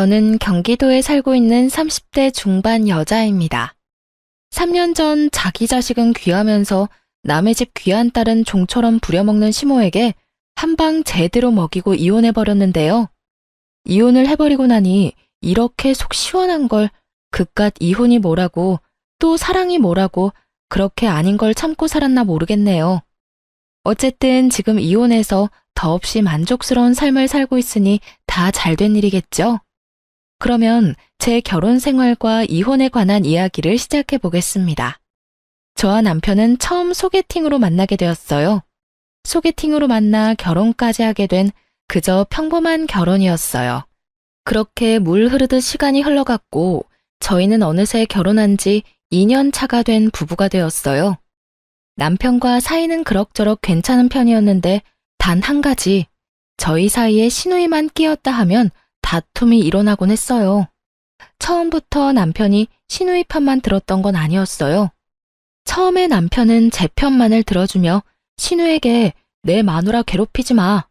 저는 경기도에 살고 있는 30대 중반 여자입니다. 3년 전 자기 자식은 귀하면서 남의 집 귀한 딸은 종처럼 부려먹는 시모에게 한 방 제대로 먹이고 이혼해버렸는데요. 이혼을 해버리고 나니 이렇게 속 시원한 걸 그깟 이혼이 뭐라고 또 사랑이 뭐라고 그렇게 아닌 걸 참고 살았나 모르겠네요. 어쨌든 지금 이혼해서 더없이 만족스러운 삶을 살고 있으니 다 잘된 일이겠죠? 그러면 제 결혼 생활과 이혼에 관한 이야기를 시작해 보겠습니다. 저와 남편은 처음 소개팅으로 만나게 되었어요. 소개팅으로 만나 결혼까지 하게 된 그저 평범한 결혼이었어요. 그렇게 물 흐르듯 시간이 흘러갔고 저희는 어느새 결혼한 지 2년 차가 된 부부가 되었어요. 남편과 사이는 그럭저럭 괜찮은 편이었는데 단 한 가지, 저희 사이에 시누이만 끼었다 하면 다툼이 일어나곤 했어요. 처음부터 남편이 시누이 편만 들었던 건 아니었어요. 처음에 남편은 제 편만을 들어주며 시누에게 내 마누라 괴롭히지 마.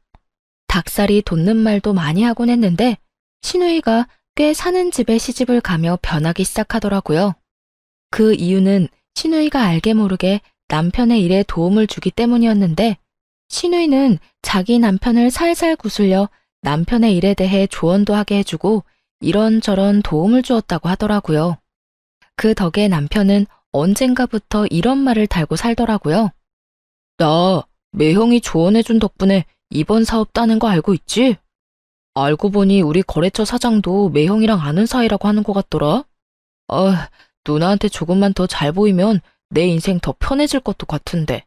닭살이 돋는 말도 많이 하곤 했는데 시누이가 꽤 사는 집에 시집을 가며 변하기 시작하더라고요. 그 이유는 시누이가 알게 모르게 남편의 일에 도움을 주기 때문이었는데 시누이는 자기 남편을 살살 구슬려 남편의 일에 대해 조언도 하게 해주고 이런저런 도움을 주었다고 하더라고요. 그 덕에 남편은 언젠가부터 이런 말을 달고 살더라고요. 나 매형이 조언해준 덕분에 이번 사업 따는 거 알고 있지? 알고 보니 우리 거래처 사장도 매형이랑 아는 사이라고 하는 것 같더라. 누나한테 조금만 더 잘 보이면 내 인생 더 편해질 것도 같은데.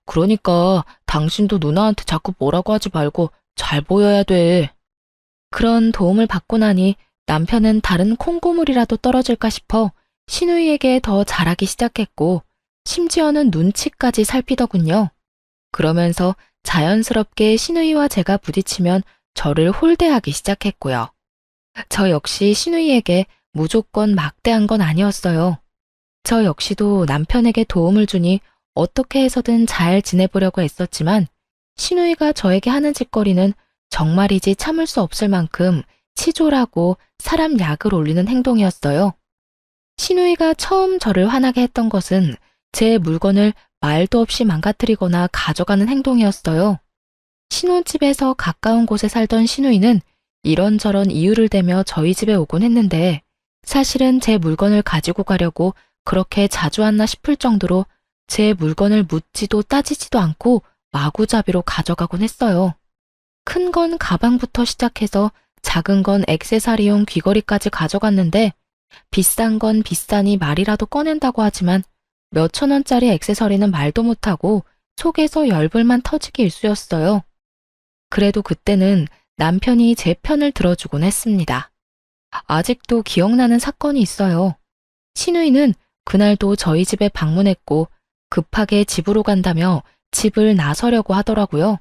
그러니까 당신도 누나한테 자꾸 뭐라고 하지 말고 잘 보여야 돼. 그런 도움을 받고 나니 남편은 다른 콩고물이라도 떨어질까 싶어 시누이에게 더 잘하기 시작했고 심지어는 눈치까지 살피더군요. 그러면서 자연스럽게 시누이와 제가 부딪히면 저를 홀대하기 시작했고요. 저 역시 시누이에게 무조건 막대한 건 아니었어요. 저 역시도 남편에게 도움을 주니 어떻게 해서든 잘 지내보려고 했었지만 시누이가 저에게 하는 짓거리는 정말이지 참을 수 없을 만큼 치졸하고 사람 약을 올리는 행동이었어요. 시누이가 처음 저를 화나게 했던 것은 제 물건을 말도 없이 망가뜨리거나 가져가는 행동이었어요. 신혼집에서 가까운 곳에 살던 시누이는 이런저런 이유를 대며 저희 집에 오곤 했는데 사실은 제 물건을 가지고 가려고 그렇게 자주 왔나 싶을 정도로 제 물건을 묻지도 따지지도 않고 마구잡이로 가져가곤 했어요. 큰 건 가방부터 시작해서 작은 건 액세서리용 귀걸이까지 가져갔는데 비싼 건 비싸니 말이라도 꺼낸다고 하지만 몇천 원짜리 액세서리는 말도 못하고 속에서 열불만 터지기 일쑤였어요. 그래도 그때는 남편이 제 편을 들어주곤 했습니다. 아직도 기억나는 사건이 있어요. 시누이는 그날도 저희 집에 방문했고 급하게 집으로 간다며 집을 나서려고 하더라고요.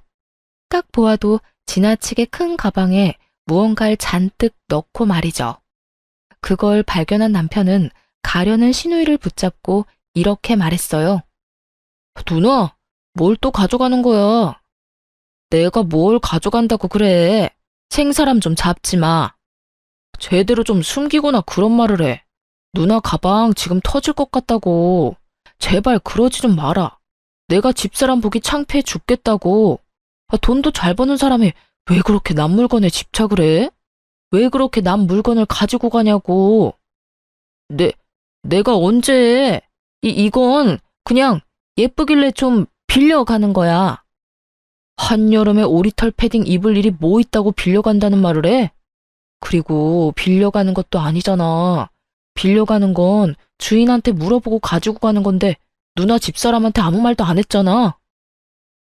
딱 보아도 지나치게 큰 가방에 무언가를 잔뜩 넣고 말이죠. 그걸 발견한 남편은 가려는 시누이를 붙잡고 이렇게 말했어요. 누나, 뭘 또 가져가는 거야? 내가 뭘 가져간다고 그래. 생사람 좀 잡지 마. 제대로 좀 숨기거나 그런 말을 해. 누나 가방 지금 터질 것 같다고. 제발 그러지 좀 마라. 내가 집사람 보기 창피해 죽겠다고. 돈도 잘 버는 사람이 왜 그렇게 남 물건에 집착을 해? 왜 그렇게 남 물건을 가지고 가냐고. 내가 언제 해? 이건 그냥 예쁘길래 좀 빌려가는 거야. 한여름에 오리털 패딩 입을 일이 뭐 있다고 빌려간다는 말을 해? 그리고 빌려가는 것도 아니잖아. 빌려가는 건 주인한테 물어보고 가지고 가는 건데 누나 집사람한테 아무 말도 안 했잖아.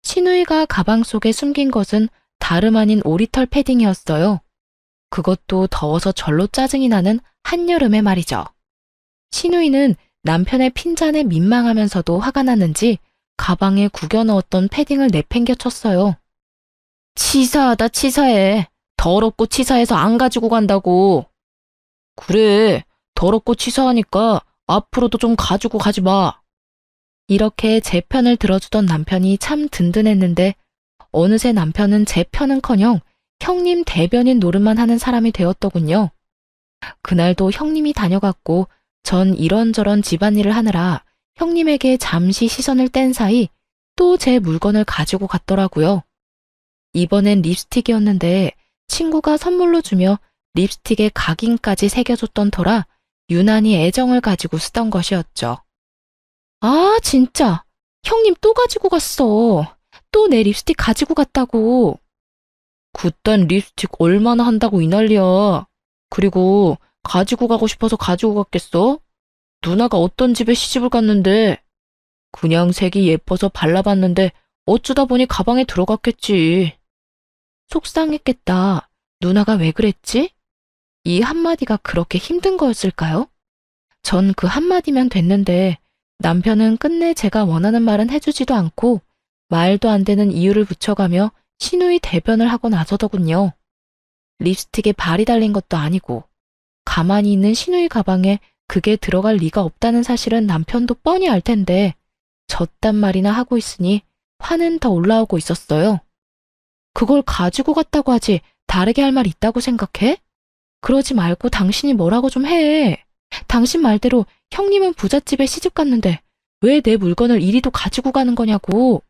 시누이가 가방 속에 숨긴 것은 다름 아닌 오리털 패딩이었어요. 그것도 더워서 절로 짜증이 나는 한여름에 말이죠. 시누이는 남편의 핀잔에 민망하면서도 화가 났는지 가방에 구겨 넣었던 패딩을 내팽겨 쳤어요. 치사하다 치사해. 더럽고 치사해서 안 가지고 간다고. 그래, 더럽고 치사하니까 앞으로도 좀 가지고 가지 마. 이렇게 제 편을 들어주던 남편이 참 든든했는데 어느새 남편은 제 편은커녕 형님 대변인 노릇만 하는 사람이 되었더군요. 그날도 형님이 다녀갔고 전 이런저런 집안일을 하느라 형님에게 잠시 시선을 뗀 사이 또 제 물건을 가지고 갔더라고요. 이번엔 립스틱이었는데 친구가 선물로 주며 립스틱에 각인까지 새겨줬던 터라 유난히 애정을 가지고 쓰던 것이었죠. 아, 진짜. 형님 또 가지고 갔어. 또 내 립스틱 가지고 갔다고. 그딴 립스틱 얼마나 한다고 이 난리야. 그리고 가지고 가고 싶어서 가지고 갔겠어? 누나가 어떤 집에 시집을 갔는데 그냥 색이 예뻐서 발라봤는데 어쩌다 보니 가방에 들어갔겠지. 속상했겠다. 누나가 왜 그랬지? 이 한마디가 그렇게 힘든 거였을까요? 전 그 한마디면 됐는데 남편은 끝내 제가 원하는 말은 해주지도 않고 말도 안 되는 이유를 붙여가며 신우이 대변을 하고 나서더군요. 립스틱에 발이 달린 것도 아니고 가만히 있는 신우이 가방에 그게 들어갈 리가 없다는 사실은 남편도 뻔히 알 텐데 저딴 말이나 하고 있으니 화는 더 올라오고 있었어요. 그걸 가지고 갔다고 하지 다르게 할 말 있다고 생각해? 그러지 말고 당신이 뭐라고 좀 해. 당신 말대로 형님은 부잣집에 시집 갔는데 왜 내 물건을 이리도 가지고 가는 거냐고.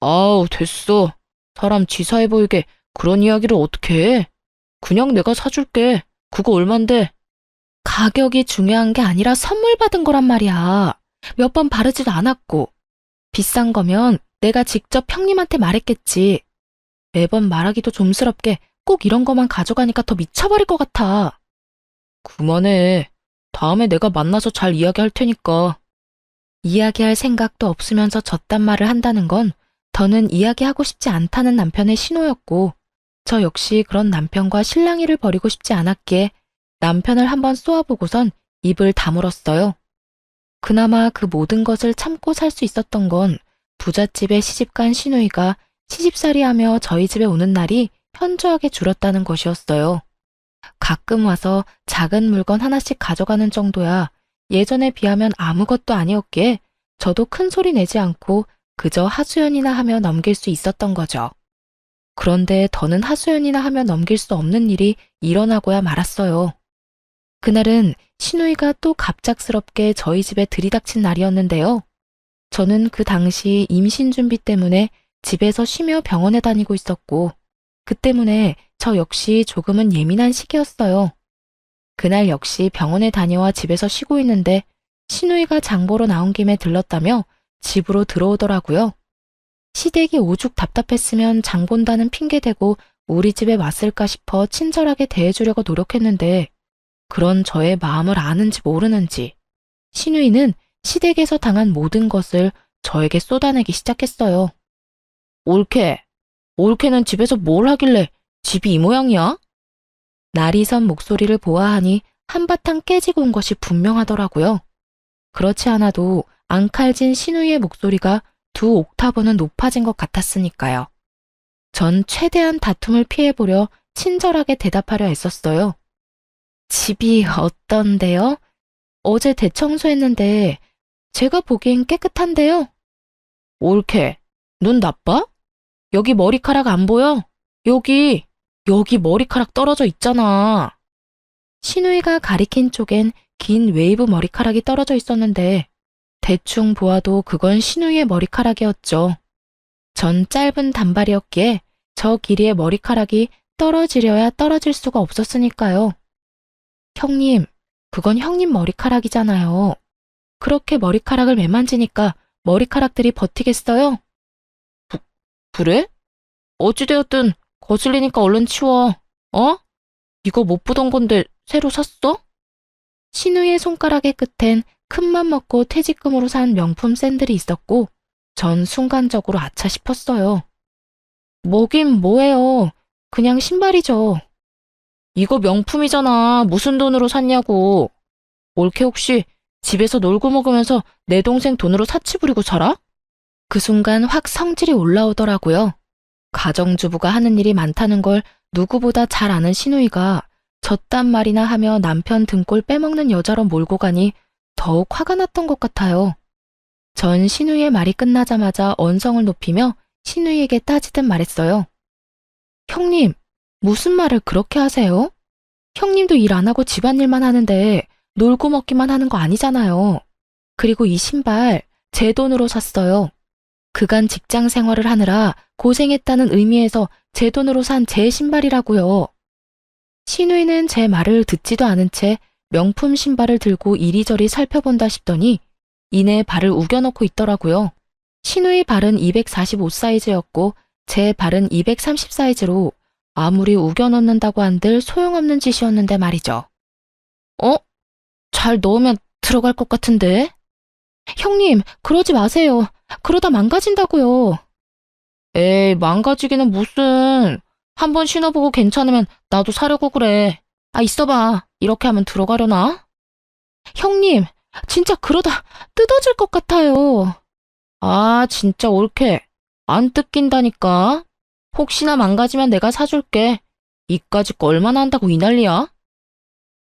아우, 됐어. 사람 치사해 보이게 그런 이야기를 어떻게 해? 그냥 내가 사줄게. 그거 얼만데? 가격이 중요한 게 아니라 선물 받은 거란 말이야. 몇 번 바르지도 않았고. 비싼 거면 내가 직접 형님한테 말했겠지. 매번 말하기도 좀스럽게 꼭 이런 거만 가져가니까 더 미쳐버릴 것 같아. 그만해. 다음에 내가 만나서 잘 이야기할 테니까. 이야기할 생각도 없으면서 저딴 말을 한다는 건 더는 이야기하고 싶지 않다는 남편의 신호였고 저 역시 그런 남편과 실랑이를 벌이고 싶지 않았기에 남편을 한번 쏘아보고선 입을 다물었어요. 그나마 그 모든 것을 참고 살 수 있었던 건 부잣집에 시집간 시누이가 시집살이하며 저희 집에 오는 날이 현저하게 줄었다는 것이었어요. 가끔 와서 작은 물건 하나씩 가져가는 정도야 예전에 비하면 아무것도 아니었기에 저도 큰 소리 내지 않고 그저 하소연이나 하며 넘길 수 있었던 거죠. 그런데 더는 하소연이나 하며 넘길 수 없는 일이 일어나고야 말았어요. 그날은 시누이가 또 갑작스럽게 저희 집에 들이닥친 날이었는데요. 저는 그 당시 임신 준비 때문에 집에서 쉬며 병원에 다니고 있었고 그 때문에 저 역시 조금은 예민한 시기였어요. 그날 역시 병원에 다녀와 집에서 쉬고 있는데 시누이가 장 보러 나온 김에 들렀다며 집으로 들어오더라고요. 시댁이 오죽 답답했으면 장 본다는 핑계대고 우리 집에 왔을까 싶어 친절하게 대해주려고 노력했는데 그런 저의 마음을 아는지 모르는지 시누이는 시댁에서 당한 모든 것을 저에게 쏟아내기 시작했어요. 올케는 집에서 뭘 하길래 집이 이 모양이야? 날이 선 목소리를 보아하니 한바탕 깨지고 온 것이 분명하더라고요. 그렇지 않아도 앙칼진 시누이의 목소리가 두 옥타브는 높아진 것 같았으니까요. 전 최대한 다툼을 피해보려 친절하게 대답하려 애썼어요. 집이 어떤데요? 어제 대청소했는데 제가 보기엔 깨끗한데요. 올케, 눈 나빠? 여기 머리카락 안 보여? 여기 머리카락 떨어져 있잖아. 시누이가 가리킨 쪽엔 긴 웨이브 머리카락이 떨어져 있었는데 대충 보아도 그건 시누이의 머리카락이었죠. 전 짧은 단발이었기에 저 길이의 머리카락이 떨어지려야 떨어질 수가 없었으니까요. 형님, 그건 형님 머리카락이잖아요. 그렇게 머리카락을 매만지니까 머리카락들이 버티겠어요? 그래? 어찌되었든 거슬리니까 얼른 치워. 어? 이거 못 보던 건데 새로 샀어? 신우의 손가락의 끝엔 큰맘 먹고 퇴직금으로 산 명품 샌들이 있었고 전 순간적으로 아차 싶었어요. 뭐긴 뭐예요. 그냥 신발이죠. 이거 명품이잖아. 무슨 돈으로 샀냐고. 올케 혹시 집에서 놀고 먹으면서 내 동생 돈으로 사치 부리고 살아? 그 순간 확 성질이 올라오더라고요. 가정주부가 하는 일이 많다는 걸 누구보다 잘 아는 시누이가 저딴 말이나 하며 남편 등골 빼먹는 여자로 몰고 가니 더욱 화가 났던 것 같아요. 전 시누이의 말이 끝나자마자 언성을 높이며 시누이에게 따지듯 말했어요. 형님, 무슨 말을 그렇게 하세요? 형님도 일 안 하고 집안일만 하는데 놀고 먹기만 하는 거 아니잖아요. 그리고 이 신발 제 돈으로 샀어요. 그간 직장 생활을 하느라 고생했다는 의미에서 제 돈으로 산 제 신발이라고요. 신우이는 제 말을 듣지도 않은 채 명품 신발을 들고 이리저리 살펴본다 싶더니 이내 발을 우겨넣고 있더라고요. 신우이 발은 245 사이즈였고 제 발은 230 사이즈로 아무리 우겨넣는다고 한들 소용없는 짓이었는데 말이죠. 잘 넣으면 들어갈 것 같은데? 형님, 그러지 마세요. 그러다 망가진다고요. 에이, 망가지기는 무슨. 한번 신어보고 괜찮으면 나도 사려고 그래. 있어봐. 이렇게 하면 들어가려나? 형님, 진짜 그러다 뜯어질 것 같아요. 진짜 옳게. 안 뜯긴다니까. 혹시나 망가지면 내가 사줄게. 이까짓 거 얼마나 한다고 이 난리야?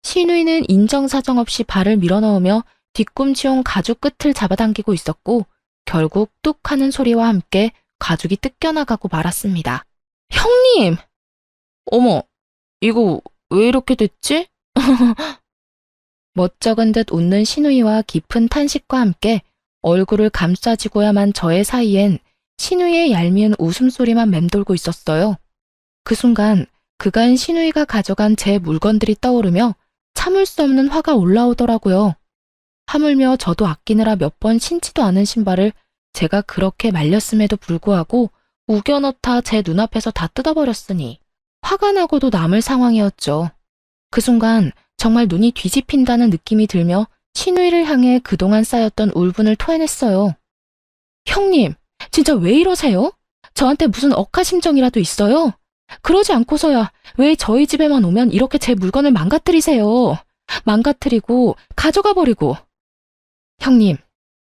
신우이는 인정사정 없이 발을 밀어넣으며 뒤꿈치용 가죽 끝을 잡아당기고 있었고 결국 뚝 하는 소리와 함께 가죽이 뜯겨나가고 말았습니다. 형님! 어머, 이거 왜 이렇게 됐지? 멋쩍은 듯 웃는 신우이와 깊은 탄식과 함께 얼굴을 감싸지고야만 저의 사이엔 신우이의 얄미운 웃음소리만 맴돌고 있었어요. 그 순간 그간 신우이가 가져간 제 물건들이 떠오르며 참을 수 없는 화가 올라오더라고요. 하물며 저도 아끼느라 몇 번 신지도 않은 신발을 제가 그렇게 말렸음에도 불구하고 우겨넣다 제 눈앞에서 다 뜯어버렸으니 화가 나고도 남을 상황이었죠. 그 순간 정말 눈이 뒤집힌다는 느낌이 들며 신우이를 향해 그동안 쌓였던 울분을 토해냈어요. 형님, 진짜 왜 이러세요? 저한테 무슨 억하심정이라도 있어요? 그러지 않고서야 왜 저희 집에만 오면 이렇게 제 물건을 망가뜨리세요? 망가뜨리고 가져가 버리고. 형님,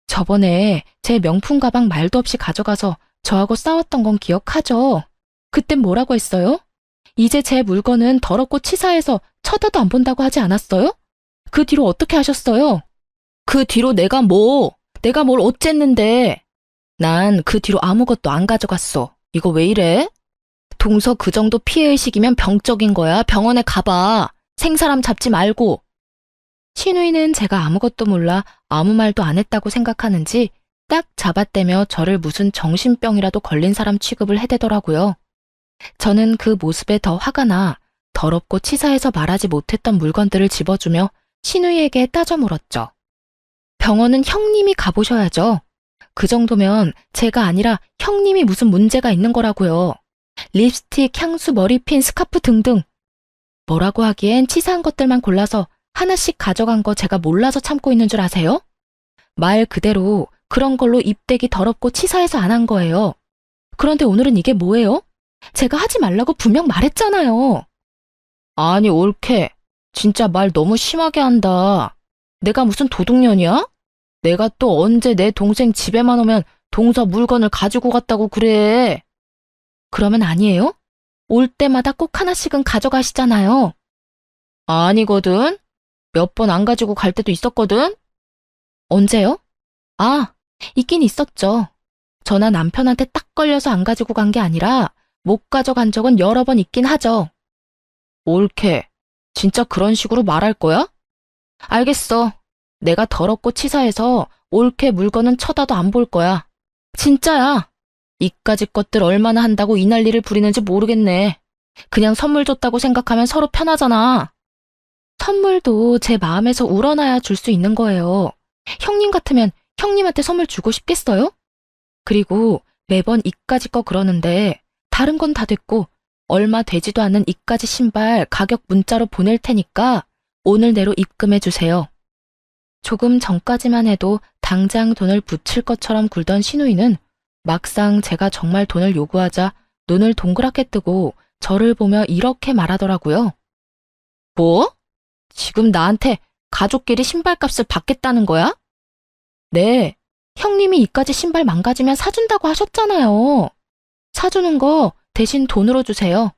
저번에 제 명품 가방 말도 없이 가져가서 저하고 싸웠던 건 기억하죠? 그땐 뭐라고 했어요? 이제 제 물건은 더럽고 치사해서 쳐다도 안 본다고 하지 않았어요? 그 뒤로 어떻게 하셨어요? 그 뒤로 내가 뭘 어쨌는데. 난 그 뒤로 아무것도 안 가져갔어. 이거 왜 이래? 동서 그 정도 피해의식이면 병적인 거야. 병원에 가봐. 생사람 잡지 말고. 신우이는 제가 아무것도 몰라 아무 말도 안 했다고 생각하는지 딱 잡아떼며 저를 무슨 정신병이라도 걸린 사람 취급을 해대더라고요. 저는 그 모습에 더 화가 나 더럽고 치사해서 말하지 못했던 물건들을 집어주며 신우이에게 따져 물었죠. 병원은 형님이 가보셔야죠. 그 정도면 제가 아니라 형님이 무슨 문제가 있는 거라고요. 립스틱, 향수, 머리핀, 스카프 등등. 뭐라고 하기엔 치사한 것들만 골라서 하나씩 가져간 거 제가 몰라서 참고 있는 줄 아세요? 말 그대로 그런 걸로 입대기 더럽고 치사해서 안 한 거예요. 그런데 오늘은 이게 뭐예요? 제가 하지 말라고 분명 말했잖아요. 아니, 옳게. 진짜 말 너무 심하게 한다. 내가 무슨 도둑년이야? 내가 또 언제 내 동생 집에만 오면 동서 물건을 가지고 갔다고 그래. 그러면 아니에요? 올 때마다 꼭 하나씩은 가져가시잖아요. 아니거든. 몇 번 안 가지고 갈 때도 있었거든. 언제요? 있긴 있었죠. 저나 남편한테 딱 걸려서 안 가지고 간 게 아니라 못 가져간 적은 여러 번 있긴 하죠. 옳게. 진짜 그런 식으로 말할 거야? 알겠어. 내가 더럽고 치사해서 옳게 물건은 쳐다도 안 볼 거야. 진짜야. 이까짓 것들 얼마나 한다고 이 난리를 부리는지 모르겠네. 그냥 선물 줬다고 생각하면 서로 편하잖아. 선물도 제 마음에서 우러나야 줄 수 있는 거예요. 형님 같으면 형님한테 선물 주고 싶겠어요? 그리고 매번 이까짓 거 그러는데 다른 건 다 됐고 얼마 되지도 않는 이까짓 신발 가격 문자로 보낼 테니까 오늘 내로 입금해 주세요. 조금 전까지만 해도 당장 돈을 붙일 것처럼 굴던 신우이는 막상 제가 정말 돈을 요구하자 눈을 동그랗게 뜨고 저를 보며 이렇게 말하더라고요. 뭐? 지금 나한테 가족끼리 신발값을 받겠다는 거야? 네, 형님이 이까지 신발 망가지면 사준다고 하셨잖아요. 사주는 거 대신 돈으로 주세요.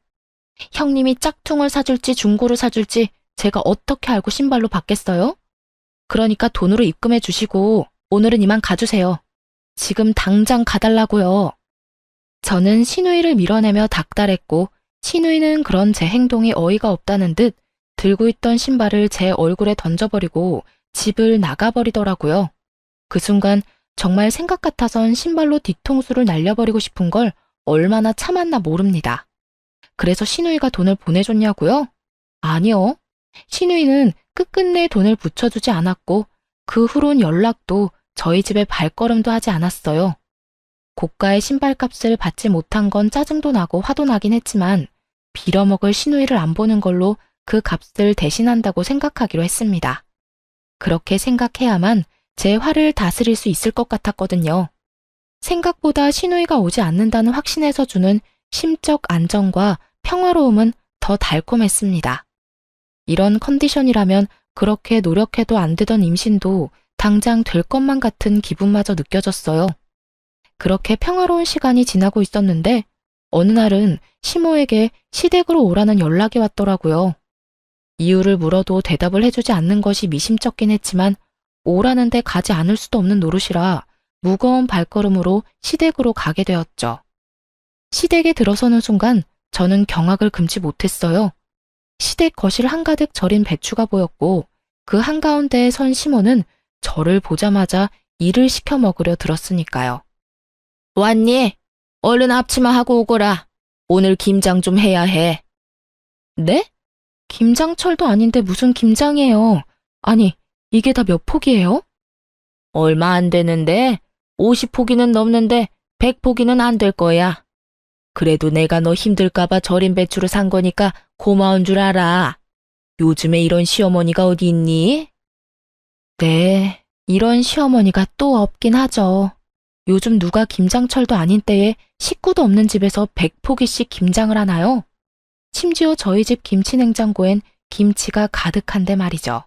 형님이 짝퉁을 사줄지 중고를 사줄지 제가 어떻게 알고 신발로 받겠어요? 그러니까 돈으로 입금해 주시고 오늘은 이만 가주세요. 지금 당장 가달라고요. 저는 신우이를 밀어내며 닥달했고 신우이는 그런 제 행동이 어이가 없다는 듯 들고 있던 신발을 제 얼굴에 던져버리고 집을 나가버리더라고요. 그 순간 정말 생각 같아선 신발로 뒤통수를 날려버리고 싶은 걸 얼마나 참았나 모릅니다. 그래서 시누이가 돈을 보내줬냐고요? 아니요. 시누이는 끝끝내 돈을 붙여주지 않았고 그 후론 연락도 저희 집에 발걸음도 하지 않았어요. 고가의 신발값을 받지 못한 건 짜증도 나고 화도 나긴 했지만 빌어먹을 시누이를 안 보는 걸로 그 값을 대신한다고 생각하기로 했습니다. 그렇게 생각해야만 제 화를 다스릴 수 있을 것 같았거든요. 생각보다 시누이가 오지 않는다는 확신에서 주는 심적 안정과 평화로움은 더 달콤했습니다. 이런 컨디션이라면 그렇게 노력해도 안 되던 임신도 당장 될 것만 같은 기분마저 느껴졌어요. 그렇게 평화로운 시간이 지나고 있었는데 어느 날은 시모에게 시댁으로 오라는 연락이 왔더라고요. 이유를 물어도 대답을 해주지 않는 것이 미심쩍긴 했지만 오라는데 가지 않을 수도 없는 노릇이라 무거운 발걸음으로 시댁으로 가게 되었죠. 시댁에 들어서는 순간 저는 경악을 금치 못했어요. 시댁 거실 한가득 절인 배추가 보였고 그 한가운데에 선 시모는 저를 보자마자 일을 시켜 먹으려 들었으니까요. 왔니? 얼른 앞치마 하고 오거라. 오늘 김장 좀 해야 해. 네? 김장철도 아닌데 무슨 김장이에요. 아니, 이게 다 몇 포기예요? 얼마 안 되는데 50포기는 넘는데 100포기는 안 될 거야. 그래도 내가 너 힘들까봐 절인 배추를 산 거니까 고마운 줄 알아. 요즘에 이런 시어머니가 어디 있니? 네, 이런 시어머니가 또 없긴 하죠. 요즘 누가 김장철도 아닌 때에 식구도 없는 집에서 100포기씩 김장을 하나요? 심지어 저희 집 김치냉장고엔 김치가 가득한데 말이죠.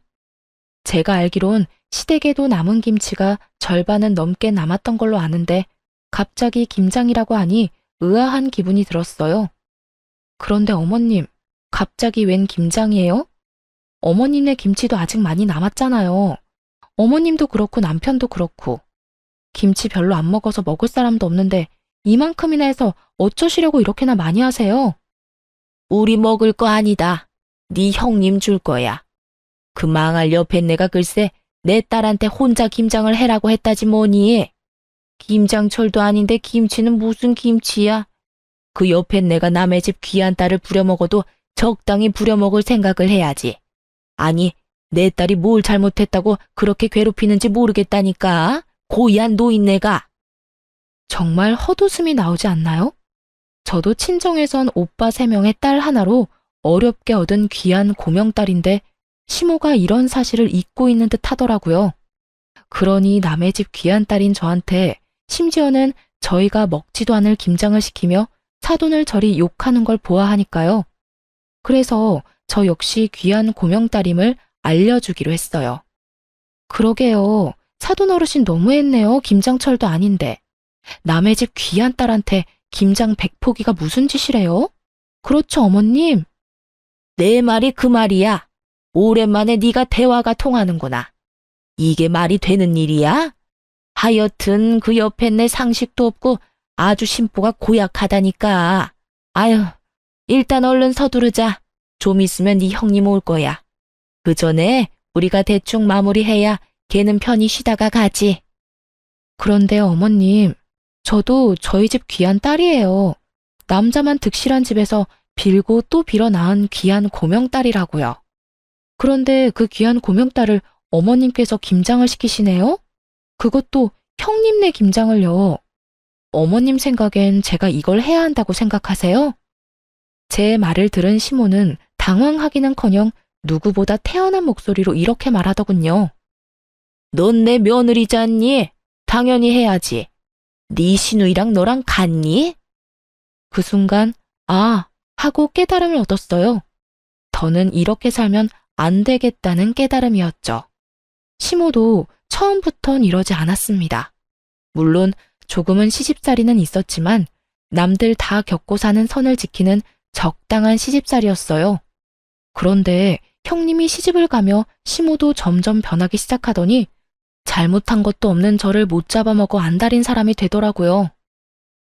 제가 알기론 시댁에도 남은 김치가 절반은 넘게 남았던 걸로 아는데 갑자기 김장이라고 하니 의아한 기분이 들었어요. 그런데 어머님, 갑자기 웬 김장이에요? 어머님네 김치도 아직 많이 남았잖아요. 어머님도 그렇고 남편도 그렇고. 김치 별로 안 먹어서 먹을 사람도 없는데 이만큼이나 해서 어쩌시려고 이렇게나 많이 하세요? 우리 먹을 거 아니다. 네 형님 줄 거야. 그 망할 옆에 내가 글쎄 내 딸한테 혼자 김장을 해라고 했다지 뭐니. 김장철도 아닌데 김치는 무슨 김치야. 그 옆에 내가 남의 집 귀한 딸을 부려먹어도 적당히 부려먹을 생각을 해야지. 아니, 내 딸이 뭘 잘못했다고 그렇게 괴롭히는지 모르겠다니까. 고이한 노인네가. 정말 헛웃음이 나오지 않나요? 저도 친정에선 오빠 3명의 딸 하나로 어렵게 얻은 귀한 고명딸인데 시모가 이런 사실을 잊고 있는 듯 하더라고요. 그러니 남의 집 귀한 딸인 저한테 심지어는 저희가 먹지도 않을 김장을 시키며 사돈을 저리 욕하는 걸 보아하니까요. 그래서 저 역시 귀한 고명딸임을 알려주기로 했어요. 그러게요. 사돈 어르신 너무했네요. 김장철도 아닌데. 남의 집 귀한 딸한테 김장 100포기가 무슨 짓이래요? 그렇죠, 어머님? 내 말이 그 말이야. 오랜만에 네가 대화가 통하는구나. 이게 말이 되는 일이야? 하여튼 그 옆에 내 상식도 없고 아주 심보가 고약하다니까. 아유, 일단 얼른 서두르자. 좀 있으면 네 형님 올 거야. 그 전에 우리가 대충 마무리해야 걔는 편히 쉬다가 가지. 그런데 어머님, 저도 저희 집 귀한 딸이에요. 남자만 득실한 집에서 빌고 또 빌어 낳은 귀한 고명딸이라고요. 그런데 그 귀한 고명딸을 어머님께서 김장을 시키시네요? 그것도 형님네 김장을요. 어머님 생각엔 제가 이걸 해야 한다고 생각하세요? 제 말을 들은 시모는 당황하기는커녕 누구보다 태연한 목소리로 이렇게 말하더군요. 넌 내 며느리잖니? 당연히 해야지. 네 시누이랑 너랑 같니? 그 순간 아 하고 깨달음을 얻었어요. 더는 이렇게 살면 안 되겠다는 깨달음이었죠. 시모도 처음부턴 이러지 않았습니다. 물론 조금은 시집살이는 있었지만 남들 다 겪고 사는 선을 지키는 적당한 시집살이였어요. 그런데 형님이 시집을 가며 시모도 점점 변하기 시작하더니 잘못한 것도 없는 저를 못 잡아먹어 안달인 사람이 되더라고요.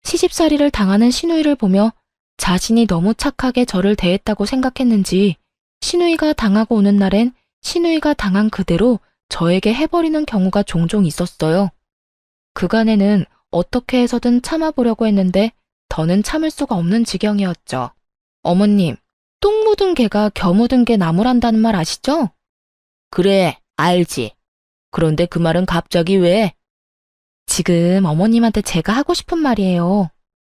시집살이를 당하는 시누이를 보며 자신이 너무 착하게 저를 대했다고 생각했는지 시누이가 당하고 오는 날엔 시누이가 당한 그대로 저에게 해버리는 경우가 종종 있었어요. 그간에는 어떻게 해서든 참아보려고 했는데 더는 참을 수가 없는 지경이었죠. 어머님, 똥 묻은 개가 겨 묻은 개 나무란다는 말 아시죠? 그래, 알지. 그런데 그 말은 갑자기 왜? 지금 어머님한테 제가 하고 싶은 말이에요.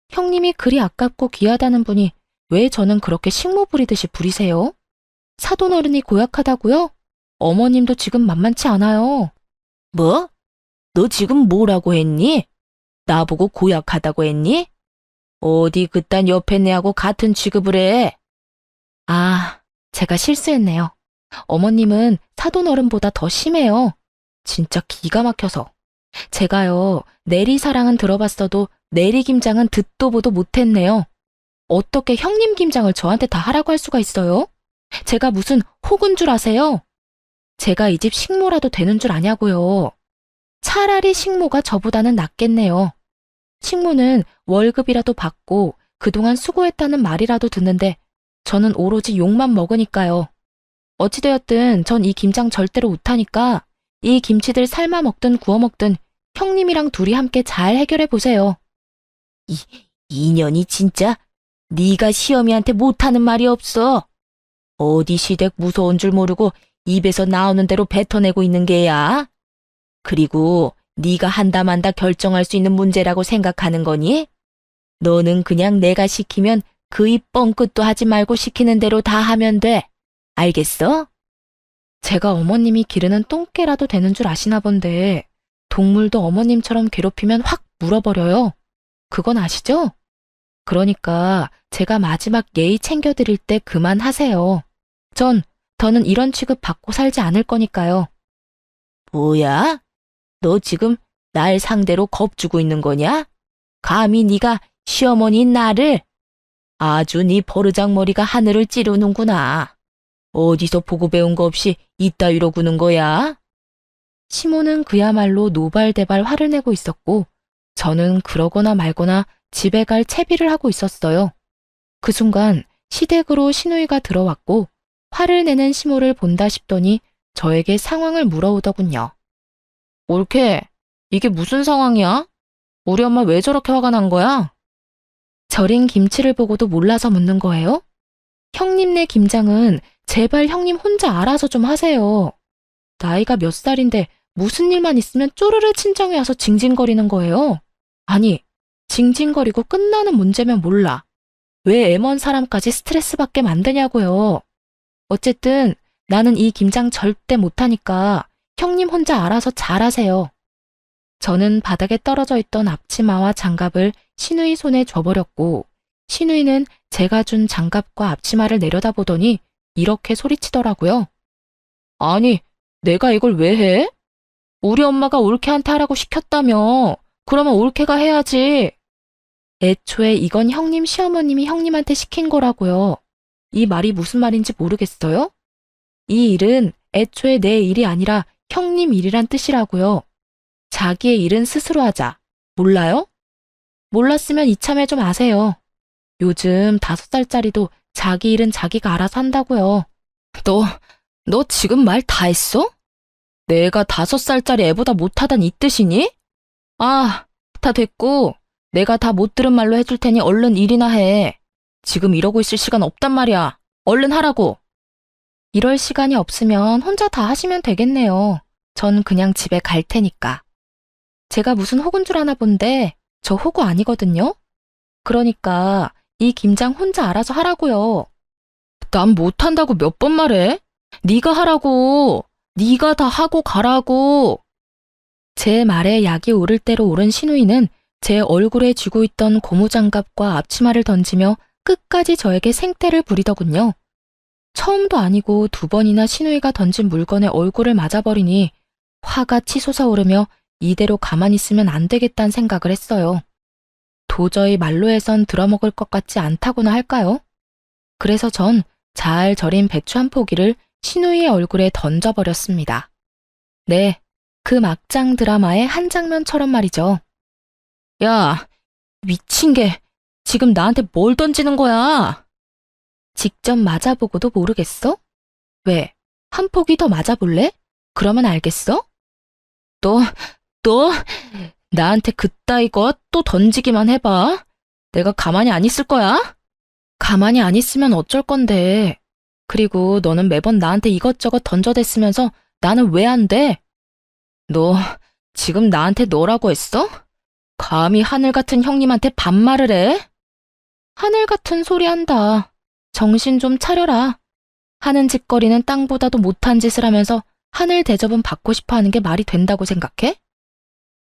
형님이 그리 아깝고 귀하다는 분이 왜 저는 그렇게 식모 부리듯이 부리세요? 사돈 어른이 고약하다고요? 어머님도 지금 만만치 않아요. 뭐? 너 지금 뭐라고 했니? 나보고 고약하다고 했니? 어디 그딴 옆에 내하고 같은 취급을 해? 아, 제가 실수했네요. 어머님은 사돈 어른보다 더 심해요. 진짜 기가 막혀서. 제가요, 내리사랑은 들어봤어도 내리김장은 듣도 보도 못했네요. 어떻게 형님 김장을 저한테 다 하라고 할 수가 있어요? 제가 무슨 혹은 줄 아세요? 제가 이 집 식모라도 되는 줄 아냐고요. 차라리 식모가 저보다는 낫겠네요. 식모는 월급이라도 받고 그동안 수고했다는 말이라도 듣는데 저는 오로지 욕만 먹으니까요. 어찌되었든 전 이 김장 절대로 못하니까 이 김치들 삶아 먹든 구워 먹든 형님이랑 둘이 함께 잘 해결해 보세요. 이년이 진짜 네가 시어미한테 못하는 말이 없어. 어디 시댁 무서운 줄 모르고 입에서 나오는 대로 뱉어내고 있는 게야. 그리고 네가 한다 만다 결정할 수 있는 문제라고 생각하는 거니? 너는 그냥 내가 시키면 그 입 뻥끗도 하지 말고 시키는 대로 다 하면 돼. 알겠어? 제가 어머님이 기르는 똥개라도 되는 줄 아시나 본데 동물도 어머님처럼 괴롭히면 확 물어버려요. 그건 아시죠? 그러니까 제가 마지막 예의 챙겨드릴 때 그만하세요. 더는 이런 취급 받고 살지 않을 거니까요. 뭐야? 너 지금 날 상대로 겁주고 있는 거냐? 감히 네가 시어머니인 나를? 아주 네 버르장머리가 하늘을 찌르는구나. 어디서 보고 배운 거 없이 이따위로 구는 거야? 시모는 그야말로 노발대발 화를 내고 있었고 저는 그러거나 말거나 집에 갈 채비를 하고 있었어요. 그 순간 시댁으로 시누이가 들어왔고 화를 내는 시모를 본다 싶더니 저에게 상황을 물어오더군요. 옳게, 이게 무슨 상황이야? 우리 엄마 왜 저렇게 화가 난 거야? 절인 김치를 보고도 몰라서 묻는 거예요? 형님네 김장은 제발 형님 혼자 알아서 좀 하세요. 나이가 몇 살인데 무슨 일만 있으면 쪼르르 친정에 와서 징징거리는 거예요. 아니, 징징거리고 끝나는 문제면 몰라. 왜 애먼 사람까지 스트레스 받게 만드냐고요. 어쨌든 나는 이 김장 절대 못하니까 형님 혼자 알아서 잘하세요. 저는 바닥에 떨어져 있던 앞치마와 장갑을 시누이 손에 줘버렸고 시누이는 제가 준 장갑과 앞치마를 내려다보더니 이렇게 소리치더라고요. 아니, 내가 이걸 왜 해? 우리 엄마가 올케한테 하라고 시켰다며. 그러면 올케가 해야지. 애초에 이건 형님 시어머님이 형님한테 시킨 거라고요. 이 말이 무슨 말인지 모르겠어요? 이 일은 애초에 내 일이 아니라 형님 일이란 뜻이라고요. 자기의 일은 스스로 하자. 몰라요? 몰랐으면 이참에 좀 아세요. 요즘 5살짜리도 자기 일은 자기가 알아서 한다고요. 너 지금 말 다 했어? 내가 5살짜리 애보다 못하단 이 뜻이니? 아, 다 됐고 내가 다 못 들은 말로 해줄 테니 얼른 일이나 해. 지금 이러고 있을 시간 없단 말이야. 얼른 하라고. 이럴 시간이 없으면 혼자 다 하시면 되겠네요. 전 그냥 집에 갈 테니까. 제가 무슨 호구인 줄 아나 본데 저 호구 아니거든요. 그러니까 이 김장 혼자 알아서 하라고요. 난 못한다고 몇 번 말해? 네가 하라고. 네가 다 하고 가라고. 제 말에 약이 오를 대로 오른 시누이는 제 얼굴에 쥐고 있던 고무장갑과 앞치마를 던지며 끝까지 저에게 생떼를 부리더군요. 처음도 아니고 2번이나 시누이가 던진 물건에 얼굴을 맞아버리니 화가 치솟아 오르며 이대로 가만히 있으면 안 되겠다는 생각을 했어요. 도저히 말로 해선 들어먹을 것 같지 않다고나 할까요? 그래서 전 잘 절인 배추 한 포기를 시누이의 얼굴에 던져버렸습니다. 네, 그 막장 드라마의 한 장면처럼 말이죠. 야, 미친 게 지금 나한테 뭘 던지는 거야? 직접 맞아보고도 모르겠어? 왜? 한 포기 더 맞아볼래? 그러면 알겠어? 너 나한테 그따위 거 또 던지기만 해봐. 내가 가만히 안 있을 거야? 가만히 안 있으면 어쩔 건데. 그리고 너는 매번 나한테 이것저것 던져댔으면서 나는 왜 안 돼? 너 지금 나한테 너라고 했어? 감히 하늘 같은 형님한테 반말을 해? 하늘 같은 소리 한다. 정신 좀 차려라. 하는 짓거리는 땅보다도 못한 짓을 하면서 하늘 대접은 받고 싶어 하는 게 말이 된다고 생각해?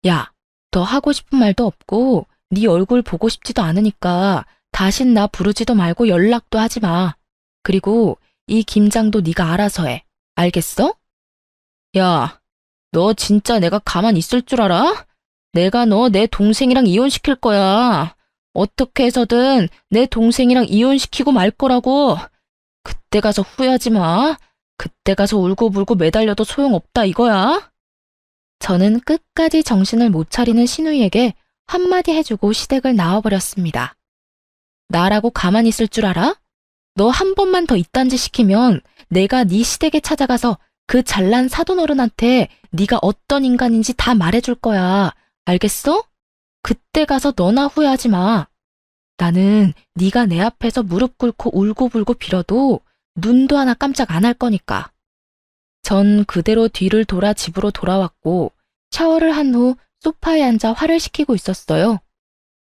야, 더 하고 싶은 말도 없고 네 얼굴 보고 싶지도 않으니까 다신 나 부르지도 말고 연락도 하지 마. 그리고 이 김장도 네가 알아서 해. 알겠어? 야, 너 진짜 내가 가만 있을 줄 알아? 내가 너 내 동생이랑 이혼시킬 거야. 어떻게 해서든 내 동생이랑 이혼시키고 말 거라고. 그때 가서 후회하지 마. 그때 가서 울고불고 매달려도 소용없다 이거야. 저는 끝까지 정신을 못 차리는 신우이에게 한마디 해주고 시댁을 나와버렸습니다. 나라고 가만히 있을 줄 알아? 너 한 번만 더 이딴 짓 시키면 내가 네 시댁에 찾아가서 그 잘난 사돈어른한테 네가 어떤 인간인지 다 말해줄 거야. 알겠어? 그때 가서 너나 후회하지 마. 나는 네가 내 앞에서 무릎 꿇고 울고불고 빌어도 눈도 하나 깜짝 안 할 거니까. 전 그대로 뒤를 돌아 집으로 돌아왔고 샤워를 한 후 소파에 앉아 화를 식히고 있었어요.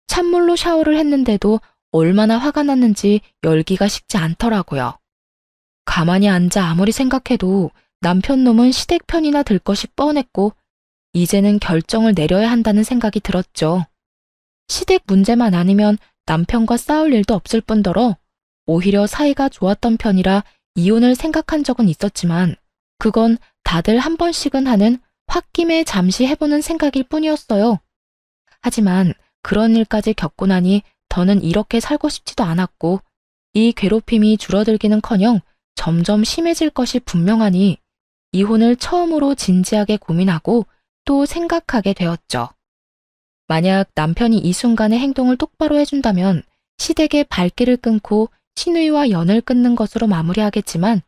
찬물로 샤워를 했는데도 얼마나 화가 났는지 열기가 식지 않더라고요. 가만히 앉아 아무리 생각해도 남편 놈은 시댁 편이나 들 것이 뻔했고 이제는 결정을 내려야 한다는 생각이 들었죠. 시댁 문제만 아니면 남편과 싸울 일도 없을 뿐더러 오히려 사이가 좋았던 편이라 이혼을 생각한 적은 있었지만 그건 다들 한 번씩은 하는 홧김에 잠시 해보는 생각일 뿐이었어요. 하지만 그런 일까지 겪고 나니 더는 이렇게 살고 싶지도 않았고 이 괴롭힘이 줄어들기는커녕 점점 심해질 것이 분명하니 이혼을 처음으로 진지하게 고민하고 또 생각하게 되었죠. 만약 남편이 이 순간의 행동을 똑바로 해준다면 시댁의 발길을 끊고 신우이와 연을 끊는 것으로 마무리하겠지만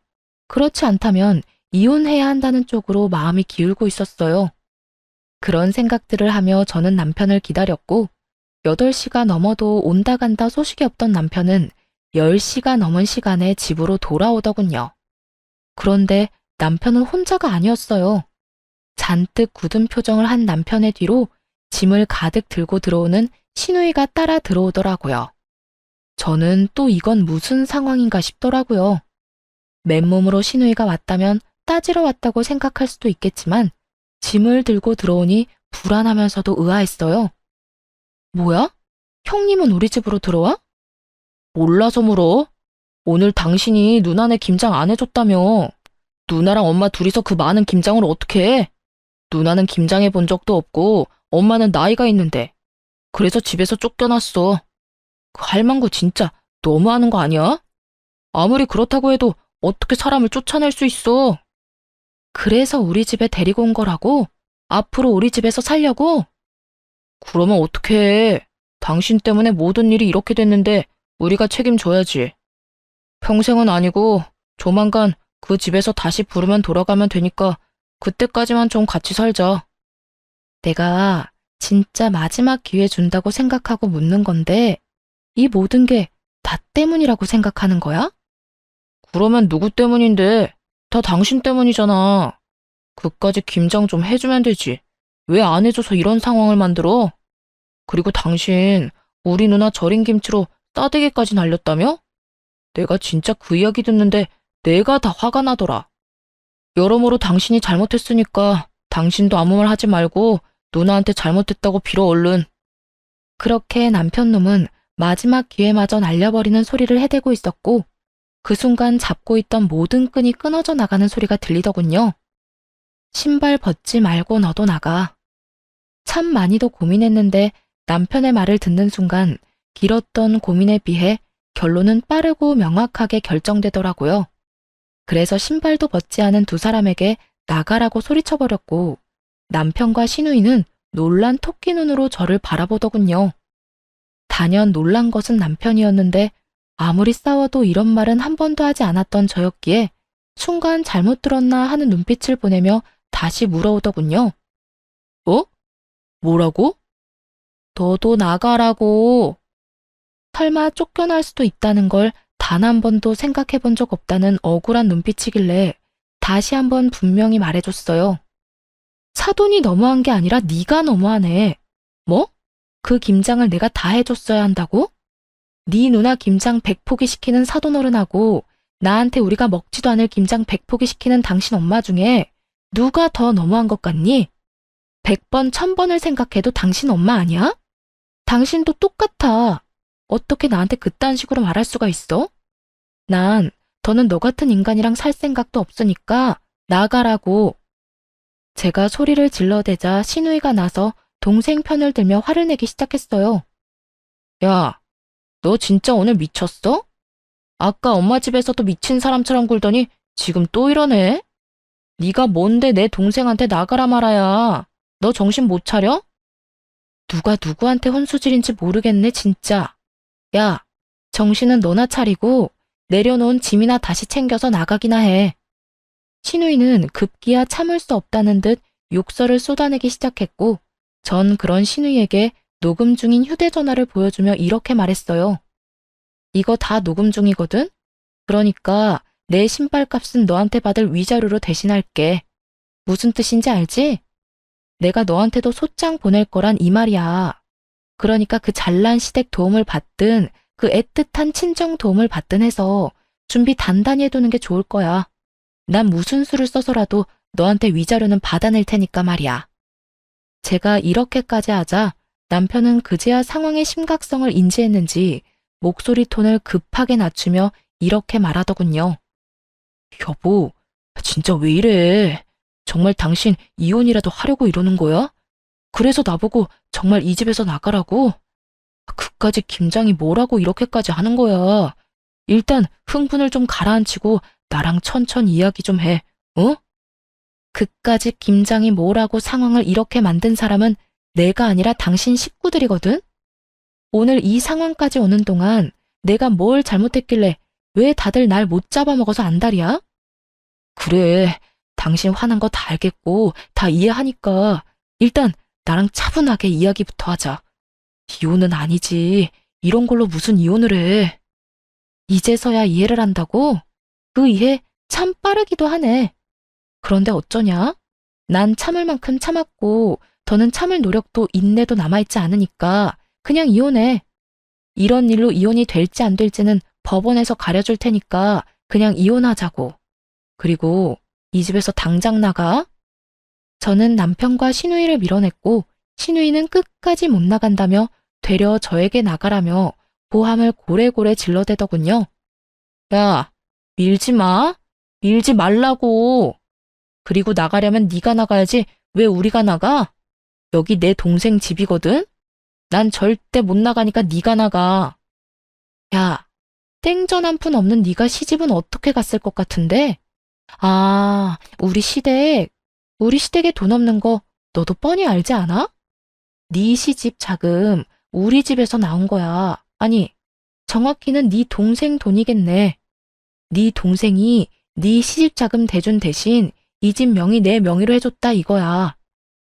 그렇지 않다면 이혼해야 한다는 쪽으로 마음이 기울고 있었어요. 그런 생각들을 하며 저는 남편을 기다렸고 8시가 넘어도 온다 간다 소식이 없던 남편은 10시가 넘은 시간에 집으로 돌아오더군요. 그런데 남편은 혼자가 아니었어요. 잔뜩 굳은 표정을 한 남편의 뒤로 짐을 가득 들고 들어오는 신우이가 따라 들어오더라고요. 저는 또 이건 무슨 상황인가 싶더라고요. 맨몸으로 신우이가 왔다면 따지러 왔다고 생각할 수도 있겠지만 짐을 들고 들어오니 불안하면서도 의아했어요. 뭐야? 형님은 우리 집으로 들어와? 몰라서 물어. 오늘 당신이 누나네 김장 안 해줬다며. 누나랑 엄마 둘이서 그 많은 김장을 어떻게 해? 누나는 김장해 본 적도 없고 엄마는 나이가 있는데. 그래서 집에서 쫓겨났어. 그 할망구 진짜 너무하는 거 아니야? 아무리 그렇다고 해도 어떻게 사람을 쫓아낼 수 있어? 그래서 우리 집에 데리고 온 거라고? 앞으로 우리 집에서 살려고? 그러면 어떡해. 당신 때문에 모든 일이 이렇게 됐는데 우리가 책임져야지. 평생은 아니고 조만간 그 집에서 다시 부르면 돌아가면 되니까 그때까지만 좀 같이 살자. 내가 진짜 마지막 기회 준다고 생각하고 묻는 건데 이 모든 게 나 때문이라고 생각하는 거야? 그러면 누구 때문인데? 다 당신 때문이잖아. 그까지 김장 좀 해주면 되지. 왜 안 해줘서 이런 상황을 만들어? 그리고 당신 우리 누나 절인 김치로 싸대기까지 날렸다며? 내가 진짜 그 이야기 듣는데 내가 다 화가 나더라. 여러모로 당신이 잘못했으니까 당신도 아무 말 하지 말고 누나한테 잘못했다고 빌어 얼른. 그렇게 남편 놈은 마지막 기회마저 날려버리는 소리를 해대고 있었고 그 순간 잡고 있던 모든 끈이 끊어져 나가는 소리가 들리더군요. 신발 벗지 말고 너도 나가. 참 많이도 고민했는데 남편의 말을 듣는 순간 길었던 고민에 비해 결론은 빠르고 명확하게 결정되더라고요. 그래서 신발도 벗지 않은 두 사람에게 나가라고 소리쳐버렸고 남편과 신우이는 놀란 토끼 눈으로 저를 바라보더군요. 단연 놀란 것은 남편이었는데 아무리 싸워도 이런 말은 한 번도 하지 않았던 저였기에 순간 잘못 들었나 하는 눈빛을 보내며 다시 물어오더군요. 어? 뭐라고? 너도 나가라고. 설마 쫓겨날 수도 있다는 걸 단 한 번도 생각해 본 적 없다는 억울한 눈빛이길래 다시 한번 분명히 말해줬어요. 사돈이 너무한 게 아니라 네가 너무하네. 뭐? 그 김장을 내가 다 해줬어야 한다고? 네 누나 김장 100포기 시키는 사돈어른하고 나한테 우리가 먹지도 않을 김장 100포기 시키는 당신 엄마 중에 누가 더 너무한 것 같니? 100번, 1000번을 생각해도 당신 엄마 아니야? 당신도 똑같아. 어떻게 나한테 그딴 식으로 말할 수가 있어? 난 더는 너 같은 인간이랑 살 생각도 없으니까 나가라고. 제가 소리를 질러대자 신우이가 나서 동생 편을 들며 화를 내기 시작했어요. 야, 너 진짜 오늘 미쳤어? 아까 엄마 집에서도 미친 사람처럼 굴더니 지금 또 이러네? 네가 뭔데 내 동생한테 나가라 말아야. 너 정신 못 차려? 누가 누구한테 혼수질인지 모르겠네 진짜. 야, 정신은 너나 차리고 내려놓은 짐이나 다시 챙겨서 나가기나 해. 신우이는 급기야 참을 수 없다는 듯 욕설을 쏟아내기 시작했고 전 그런 신우이에게 녹음 중인 휴대전화를 보여주며 이렇게 말했어요. 이거 다 녹음 중이거든? 그러니까 내 신발값은 너한테 받을 위자료로 대신할게. 무슨 뜻인지 알지? 내가 너한테도 소장 보낼 거란 이 말이야. 그러니까 그 잘난 시댁 도움을 받든 그 애틋한 친정 도움을 받든 해서 준비 단단히 해두는 게 좋을 거야. 난 무슨 수를 써서라도 너한테 위자료는 받아낼 테니까 말이야. 제가 이렇게까지 하자 남편은 그제야 상황의 심각성을 인지했는지 목소리 톤을 급하게 낮추며 이렇게 말하더군요. 여보, 진짜 왜 이래? 정말 당신 이혼이라도 하려고 이러는 거야? 그래서 나보고 정말 이 집에서 나가라고? 그까지 김장이 뭐라고 이렇게까지 하는 거야? 일단 흥분을 좀 가라앉히고 나랑 천천히 이야기 좀 해, 어? 그까지 김장이 뭐라고 상황을 이렇게 만든 사람은 내가 아니라 당신 식구들이거든? 오늘 이 상황까지 오는 동안 내가 뭘 잘못했길래 왜 다들 날 못 잡아먹어서 안달이야? 그래, 당신 화난 거 다 알겠고 다 이해하니까 일단 나랑 차분하게 이야기부터 하자. 이혼은 아니지. 이런 걸로 무슨 이혼을 해. 이제서야 이해를 한다고? 그 이해 참 빠르기도 하네. 그런데 어쩌냐? 난 참을 만큼 참았고 더는 참을 노력도 인내도 남아있지 않으니까 그냥 이혼해. 이런 일로 이혼이 될지 안 될지는 법원에서 가려줄 테니까 그냥 이혼하자고. 그리고 이 집에서 당장 나가. 저는 남편과 신우이를 밀어냈고 신우이는 끝까지 못 나간다며 되려 저에게 나가라며 고함을 고래고래 질러대더군요. 야, 밀지 마. 밀지 말라고. 그리고 나가려면 네가 나가야지 왜 우리가 나가? 여기 내 동생 집이거든? 난 절대 못 나가니까 네가 나가. 야, 땡전 한 푼 없는 네가 시집은 어떻게 갔을 것 같은데? 아, 우리 시댁에 돈 없는 거 너도 뻔히 알지 않아? 네 시집 자금 우리 집에서 나온 거야. 아니, 정확히는 네 동생 돈이겠네. 네 동생이 네 시집 자금 대준 대신 이 집 명의 내 명의로 해줬다 이거야.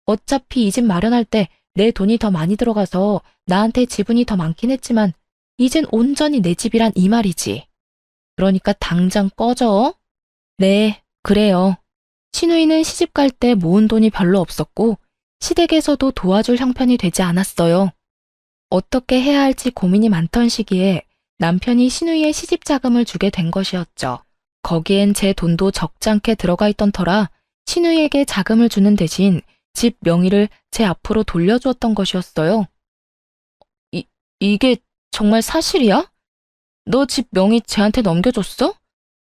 어차피 이 집 마련할 때 내 돈이 더 많이 들어가서 나한테 지분이 더 많긴 했지만 이젠 온전히 내 집이란 이 말이지. 그러니까 당장 꺼져. 네, 그래요. 신우이는 시집 갈 때 모은 돈이 별로 없었고 시댁에서도 도와줄 형편이 되지 않았어요. 어떻게 해야 할지 고민이 많던 시기에 남편이 신우이의 시집 자금을 주게 된 것이었죠. 거기엔 제 돈도 적잖게 들어가 있던 터라 신우이에게 자금을 주는 대신 집 명의를 제 앞으로 돌려주었던 것이었어요. 이게 정말 사실이야? 너 집 명의 쟤한테 넘겨줬어?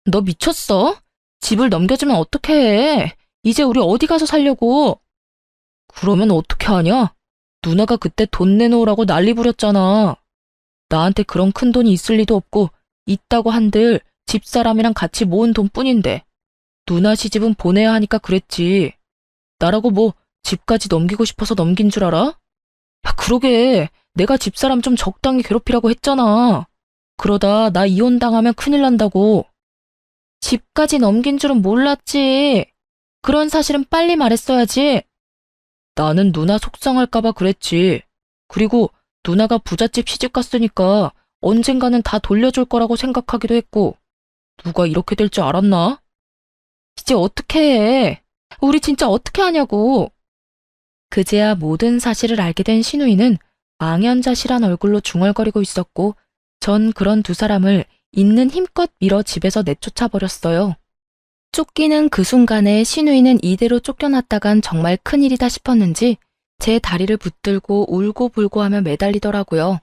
너 미쳤어? 집을 넘겨주면 어떡해 해? 이제 우리 어디 가서 살려고? 그러면 어떻게 하냐? 누나가 그때 돈 내놓으라고 난리 부렸잖아. 나한테 그런 큰 돈이 있을 리도 없고 있다고 한들 집사람이랑 같이 모은 돈뿐인데 누나 시집은 보내야 하니까 그랬지. 나라고 뭐 집까지 넘기고 싶어서 넘긴 줄 알아? 야, 그러게 내가 집사람 좀 적당히 괴롭히라고 했잖아. 그러다 나 이혼당하면 큰일 난다고. 집까지 넘긴 줄은 몰랐지. 그런 사실은 빨리 말했어야지. 나는 누나 속상할까봐 그랬지. 그리고 누나가 부잣집 시집 갔으니까 언젠가는 다 돌려줄 거라고 생각하기도 했고, 누가 이렇게 될 줄 알았나? 이제 어떻게 해? 우리 진짜 어떻게 하냐고. 그제야 모든 사실을 알게 된 신우이는 망연자실한 얼굴로 중얼거리고 있었고, 전 그런 두 사람을 있는 힘껏 밀어 집에서 내쫓아 버렸어요. 쫓기는 그 순간에 신우이는 이대로 쫓겨났다간 정말 큰일이다 싶었는지 제 다리를 붙들고 울고불고 하며 매달리더라고요.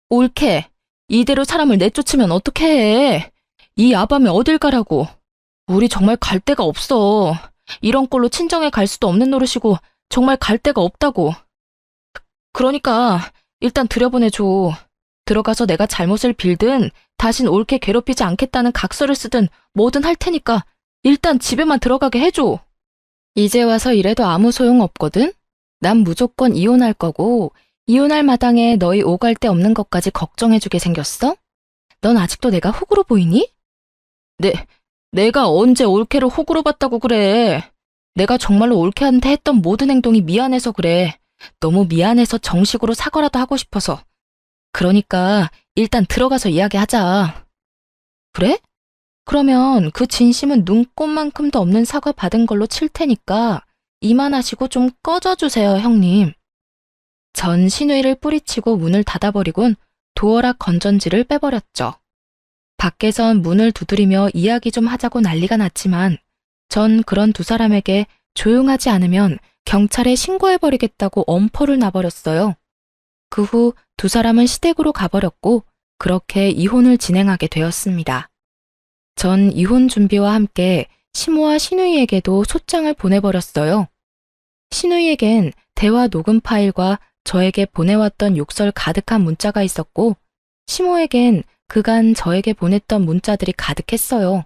옳게, 이대로 사람을 내쫓으면 어떻게 해? 이 야밤에 어딜 가라고. 우리 정말 갈 데가 없어. 이런 꼴로 친정에 갈 수도 없는 노릇이고 정말 갈 데가 없다고. 그러니까 일단 들여보내줘. 들어가서 내가 잘못을 빌든 다신 옳게 괴롭히지 않겠다는 각서를 쓰든 뭐든 할 테니까 일단 집에만 들어가게 해줘. 이제 와서 이래도 아무 소용 없거든? 난 무조건 이혼할 거고 이혼할 마당에 너희 오갈 데 없는 것까지 걱정해주게 생겼어? 넌 아직도 내가 호구로 보이니? 내가 언제 올케를 호구로 봤다고 그래. 내가 정말로 올케한테 했던 모든 행동이 미안해서 그래. 너무 미안해서 정식으로 사과라도 하고 싶어서. 그러니까 일단 들어가서 이야기하자. 그래? 그러면 그 진심은 눈꼽만큼도 없는 사과 받은 걸로 칠 테니까 이만하시고 좀 꺼져주세요, 형님. 전 신우이를 뿌리치고 문을 닫아버리곤 도어락 건전지를 빼버렸죠. 밖에선 문을 두드리며 이야기 좀 하자고 난리가 났지만 전 그런 두 사람에게 조용하지 않으면 경찰에 신고해버리겠다고 엄포를 놔버렸어요. 그 후 두 사람은 시댁으로 가버렸고 그렇게 이혼을 진행하게 되었습니다. 전 이혼 준비와 함께 시모와 신우이에게도 소장을 보내버렸어요. 신우이에겐 대화 녹음 파일과 저에게 보내왔던 욕설 가득한 문자가 있었고 시모에겐 그간 저에게 보냈던 문자들이 가득했어요.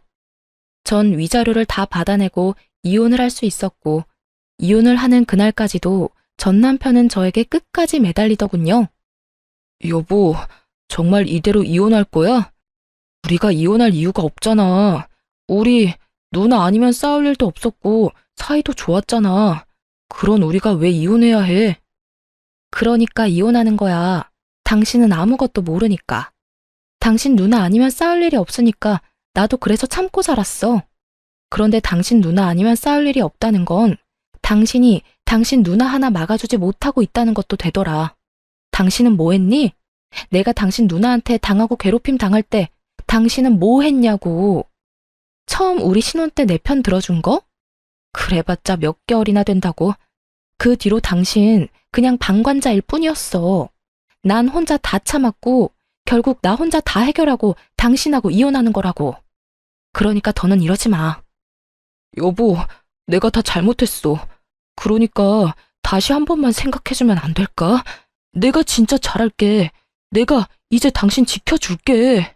전 위자료를 다 받아내고 이혼을 할 수 있었고 이혼을 하는 그날까지도 전 남편은 저에게 끝까지 매달리더군요. 여보, 정말 이대로 이혼할 거야? 우리가 이혼할 이유가 없잖아. 우리 누나 아니면 싸울 일도 없었고 사이도 좋았잖아. 그런 우리가 왜 이혼해야 해? 그러니까 이혼하는 거야. 당신은 아무것도 모르니까. 당신 누나 아니면 싸울 일이 없으니까 나도 그래서 참고 살았어. 그런데 당신 누나 아니면 싸울 일이 없다는 건 당신이 당신 누나 하나 막아주지 못하고 있다는 것도 되더라. 당신은 뭐 했니? 내가 당신 누나한테 당하고 괴롭힘 당할 때 당신은 뭐 했냐고. 처음 우리 신혼 때 내 편 들어준 거? 그래봤자 몇 개월이나 된다고. 그 뒤로 당신 그냥 방관자일 뿐이었어. 난 혼자 다 참았고 결국 나 혼자 다 해결하고 당신하고 이혼하는 거라고. 그러니까 더는 이러지 마. 여보, 내가 다 잘못했어. 그러니까 다시 한 번만 생각해주면 안 될까? 내가 진짜 잘할게. 내가 이제 당신 지켜줄게.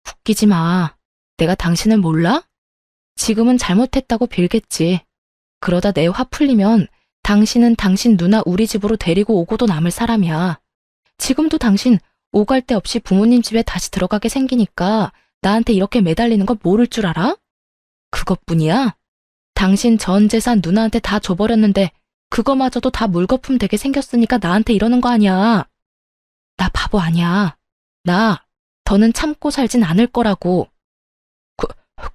웃기지 마. 내가 당신을 몰라? 지금은 잘못했다고 빌겠지. 그러다 내 화 풀리면 당신은 당신 누나 우리 집으로 데리고 오고도 남을 사람이야. 지금도 당신 오갈 데 없이 부모님 집에 다시 들어가게 생기니까 나한테 이렇게 매달리는 건 모를 줄 알아? 그것뿐이야? 당신 전 재산 누나한테 다 줘버렸는데 그거마저도 다 물거품 되게 생겼으니까 나한테 이러는 거 아니야. 나 바보 아니야. 나 더는 참고 살진 않을 거라고.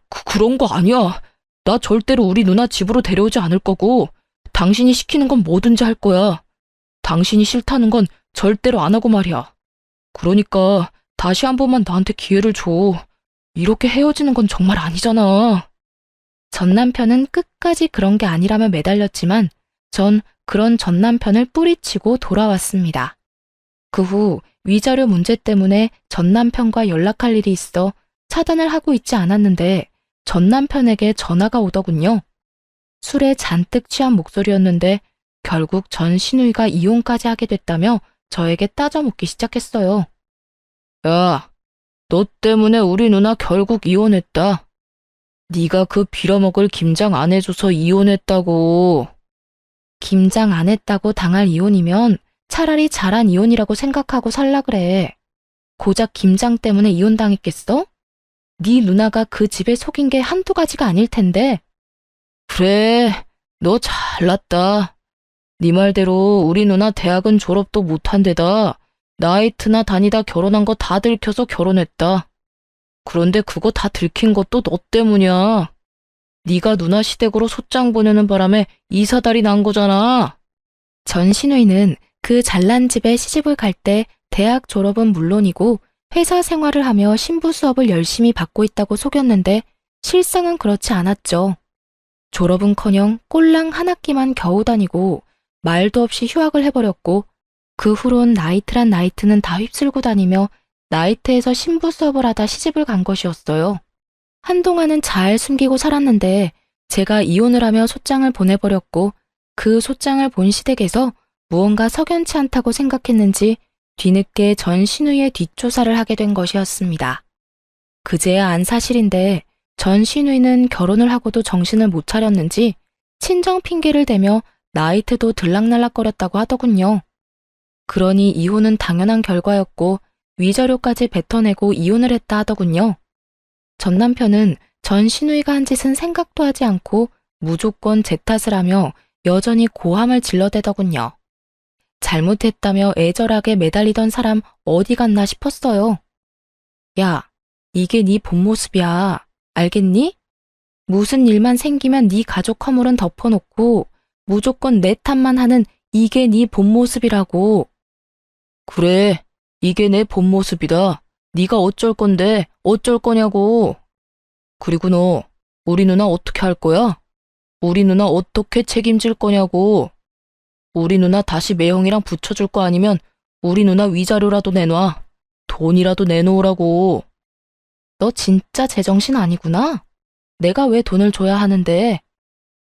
그런 거 아니야. 나 절대로 우리 누나 집으로 데려오지 않을 거고 당신이 시키는 건 뭐든지 할 거야. 당신이 싫다는 건 절대로 안 하고 말이야. 그러니까 다시 한 번만 나한테 기회를 줘. 이렇게 헤어지는 건 정말 아니잖아. 전 남편은 끝까지 그런 게 아니라며 매달렸지만 전 그런 전 남편을 뿌리치고 돌아왔습니다. 그 후 위자료 문제 때문에 전 남편과 연락할 일이 있어 차단을 하고 있지 않았는데 전 남편에게 전화가 오더군요. 술에 잔뜩 취한 목소리였는데 결국 전 시누이가 이혼까지 하게 됐다며 저에게 따져묻기 시작했어요. 야, 너 때문에 우리 누나 결국 이혼했다. 네가 그 빌어먹을 김장 안 해줘서 이혼했다고. 김장 안 했다고 당할 이혼이면 차라리 잘한 이혼이라고 생각하고 살라 그래. 고작 김장 때문에 이혼당했겠어? 네 누나가 그 집에 속인 게 한두 가지가 아닐 텐데. 그래, 너 잘났다. 네 말대로 우리 누나 대학은 졸업도 못한 데다 나이트나 다니다 결혼한 거 다 들켜서 결혼했다. 그런데 그거 다 들킨 것도 너 때문이야. 네가 누나 시댁으로 소장 보내는 바람에 이사달이 난 거잖아. 전신우이는 그 잘난 집에 시집을 갈 때 대학 졸업은 물론이고 회사 생활을 하며 신부 수업을 열심히 받고 있다고 속였는데 실상은 그렇지 않았죠. 졸업은커녕 꼴랑 한 학기만 겨우 다니고 말도 없이 휴학을 해버렸고 그 후론 나이트란 나이트는 다 휩쓸고 다니며 나이트에서 신부 수업을 하다 시집을 간 것이었어요. 한동안은 잘 숨기고 살았는데 제가 이혼을 하며 소장을 보내버렸고 그 소장을 본 시댁에서 무언가 석연치 않다고 생각했는지 뒤늦게 전신우의 뒷조사를 하게 된 것이었습니다. 그제야 안 사실인데 전신우이는 결혼을 하고도 정신을 못 차렸는지 친정 핑계를 대며 나이트도 들락날락거렸다고 하더군요. 그러니 이혼은 당연한 결과였고 위자료까지 뱉어내고 이혼을 했다 하더군요. 전 남편은 전신우이가 한 짓은 생각도 하지 않고 무조건 제 탓을 하며 여전히 고함을 질러대더군요. 잘못했다며 애절하게 매달리던 사람 어디 갔나 싶었어요. 야, 이게 네 본 모습이야. 알겠니? 무슨 일만 생기면 네 가족 허물은 덮어놓고 무조건 내 탓만 하는 이게 네 본 모습이라고. 그래, 이게 내 본 모습이다. 네가 어쩔 건데 어쩔 거냐고. 그리고 너 우리 누나 어떻게 할 거야? 우리 누나 어떻게 책임질 거냐고. 우리 누나 다시 매형이랑 붙여줄 거 아니면 우리 누나 위자료라도 내놔. 돈이라도 내놓으라고. 너 진짜 제정신 아니구나? 내가 왜 돈을 줘야 하는데?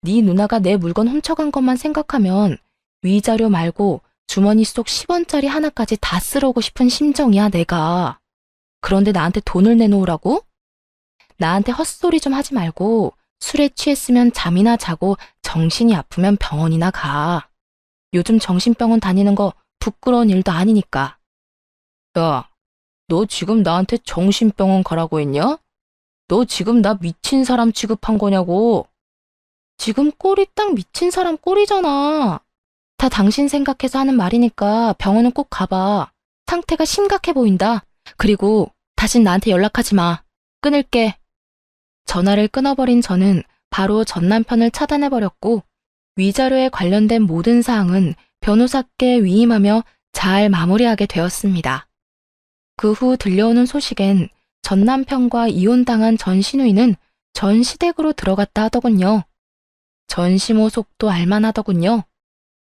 네 누나가 내 물건 훔쳐간 것만 생각하면 위자료 말고 주머니 속 10원짜리 하나까지 다 쓸어오고 싶은 심정이야, 내가. 그런데 나한테 돈을 내놓으라고? 나한테 헛소리 좀 하지 말고 술에 취했으면 잠이나 자고 정신이 아프면 병원이나 가. 요즘 정신병원 다니는 거 부끄러운 일도 아니니까. 야, 너 지금 나한테 정신병원 가라고 했냐? 너 지금 나 미친 사람 취급한 거냐고. 지금 꼴이 딱 미친 사람 꼴이잖아. 다 당신 생각해서 하는 말이니까 병원은 꼭 가봐. 상태가 심각해 보인다. 그리고 다신 나한테 연락하지 마. 끊을게. 전화를 끊어버린 저는 바로 전 남편을 차단해버렸고 위자료에 관련된 모든 사항은 변호사께 위임하며 잘 마무리하게 되었습니다. 그 후 들려오는 소식엔 전 남편과 이혼당한 전 시누이는 전 시댁으로 들어갔다 하더군요. 전 시모 속도 알만하더군요.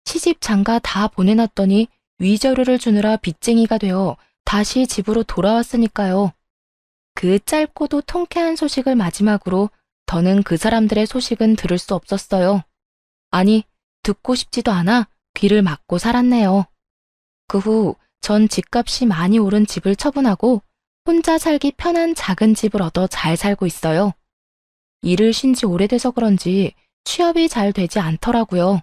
시집 장가 다 보내놨더니 위자료를 주느라 빚쟁이가 되어 다시 집으로 돌아왔으니까요. 그 짧고도 통쾌한 소식을 마지막으로 더는 그 사람들의 소식은 들을 수 없었어요. 아니, 듣고 싶지도 않아 귀를 막고 살았네요. 그 후 전 집값이 많이 오른 집을 처분하고 혼자 살기 편한 작은 집을 얻어 잘 살고 있어요. 일을 쉰 지 오래돼서 그런지 취업이 잘 되지 않더라고요.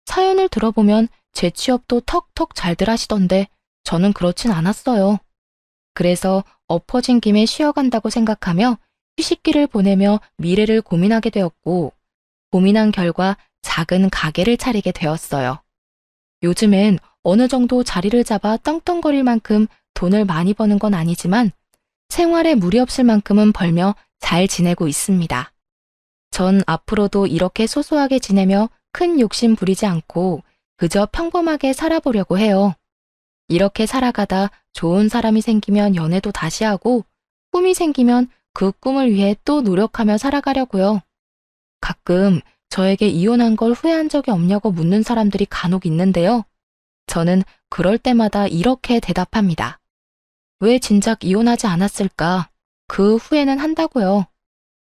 사연을 들어보면 제 취업도 턱턱 잘들 하시던데 저는 그렇진 않았어요. 그래서 엎어진 김에 쉬어간다고 생각하며 휴식기를 보내며 미래를 고민하게 되었고 고민한 결과 작은 가게를 차리게 되었어요. 요즘엔 어느 정도 자리를 잡아 떵떵거릴 만큼 돈을 많이 버는 건 아니지만 생활에 무리 없을 만큼은 벌며 잘 지내고 있습니다. 전 앞으로도 이렇게 소소하게 지내며 큰 욕심 부리지 않고 그저 평범하게 살아보려고 해요. 이렇게 살아가다 좋은 사람이 생기면 연애도 다시 하고 꿈이 생기면 그 꿈을 위해 또 노력하며 살아가려고요. 가끔 저에게 이혼한 걸 후회한 적이 없냐고 묻는 사람들이 간혹 있는데요. 저는 그럴 때마다 이렇게 대답합니다. 왜 진작 이혼하지 않았을까? 그 후회는 한다고요.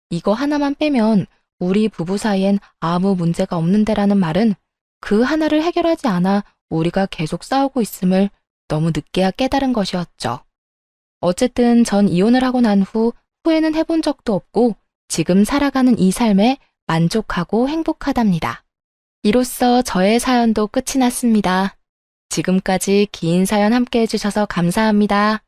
이거 하나만 빼면 우리 부부 사이엔 아무 문제가 없는데라는 말은 그 하나를 해결하지 않아 우리가 계속 싸우고 있음을 너무 늦게야 깨달은 것이었죠. 어쨌든 전 이혼을 하고 난 후 후회는 해본 적도 없고 지금 살아가는 이 삶에 만족하고 행복하답니다. 이로써 저의 사연도 끝이 났습니다. 지금까지 긴 사연 함께 해주셔서 감사합니다.